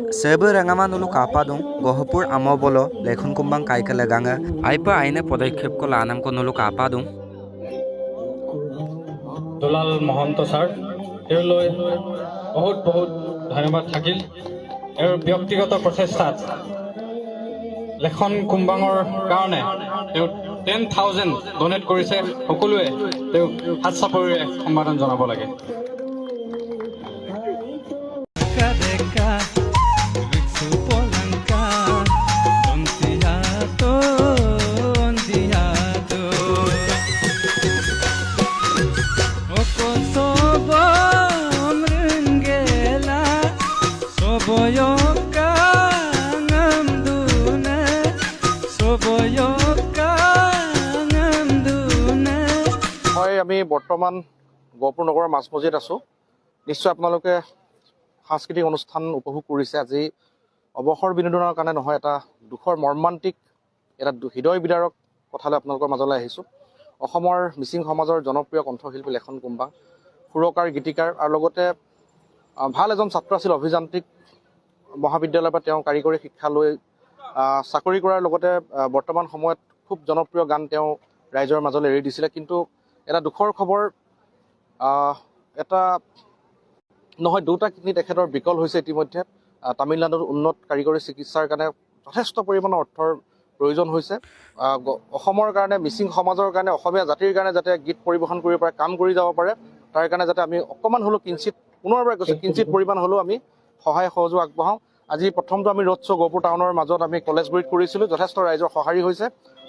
Seber rangama nulu kapa dong, gohapur amo bolo, lekhon kumbang kai ka laganga, aipa aine পদক্ষেপ ko lanam ko nulu kapa dong. Dulal Mahanta sir তেওঁলৈ বহুত বহুত ধন্যবাদ থাকিল আৰু ব্যক্তিগত প্ৰচেষ্টাত লেখন কুম্বাঙৰ কাৰণে তেওঁ 10,000 ডোনেট কৰিছে সকলোৱে তেওঁক হাত চাপৰিৰে সম্বোধন জনাব লাগে আমি বৰ্তমান গহপুৰ নগৰৰ মাছমজিয়াত আছোঁ নিশ্চয় আপোনালোকে সাংস্কৃতিক অনুষ্ঠান উপভোগ কৰিছে আজি অৱসৰ বিনোদনৰ কাৰণে নহয় এটা দুখৰ মৰ্মান্তিক এটা হৃদয় বিদাৰক কথালৈ আপোনালোকৰ মাজলৈ আহিছোঁ অসমৰ মিচিং সমাজৰ জনপ্ৰিয় কণ্ঠশিল্পী লেখন কুম্বাং সুৰকাৰ গীতিকাৰ আৰু লগতে ভাল এজন ছাত্ৰ আছিল অভিযান্ত্ৰিক মহাবিদ্যালয়ৰ পৰা তেওঁ কাৰিকৰী শিক্ষা লৈ চাকৰি কৰাৰ লগতে বৰ্তমান সময়ত খুব জনপ্ৰিয় গান তেওঁ ৰাইজৰ মাজলৈ এৰি দিছিলে কিন্তু এটা দুখৰ খবৰ এটা নহয় দুটা কিডনি তেখেতৰ বিকল হৈছে ইতিমধ্যে তামিলনাডুৰ উন্নত কাৰিকৰী চিকিৎসাৰ কাৰণে যথেষ্ট পৰিমাণৰ অৰ্থৰ প্ৰয়োজন হৈছে অসমৰ কাৰণে মিচিং সমাজৰ কাৰণে অসমীয়া জাতিৰ কাৰণে যাতে গীত পৰিৱেশন কৰিব পাৰে কাম কৰি যাব পাৰে তাৰ কাৰণে যাতে আমি অকণমান হ'লেও কিঞ্চিত পুনৰবাৰ কৈছোঁ কিঞ্চিত পৰিমাণ হ'লেও আমি সহায় সহযোগ আগবঢ়াওঁ আজি প্ৰথমটো আমি ৰোড শ্ব' গহপুৰ টাউনৰ মাজত আমি কলেজগুৰিত কৰিছিলোঁ যথেষ্ট ৰাইজৰ সঁহাৰি হৈছে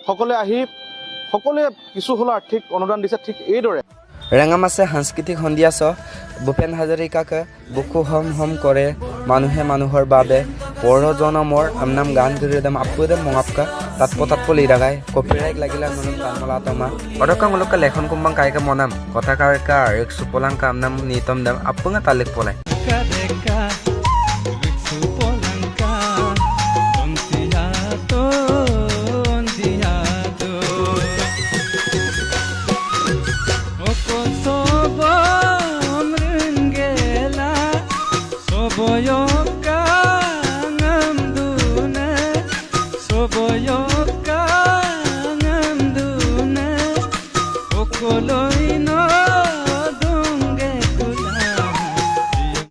সকলোৱে আহি সকলোৱে কিছু হ'লেও আৰ্থিক অনুদান দিছে ঠিক এইদৰে Rangamase সাংস্কৃতিক সন্ধিয়া ছ ভূপেন হাজৰিকাকে বুকু হম হম কৰে মানুহে মানুহৰ বাবে পঢ় জনমৰ আমনাম গান কৰি দেম আপুদে মঙাপকা তাতপো লিৰাগাই কপিৰাইক লাগিলা ননম তামলা তমা অদকামূলক লেখন কুম্বাং কাইকা মনাম কথা কাৰকা এক সুপলাং কামনাম নিতম দেম আপুঙা তালিক পলাই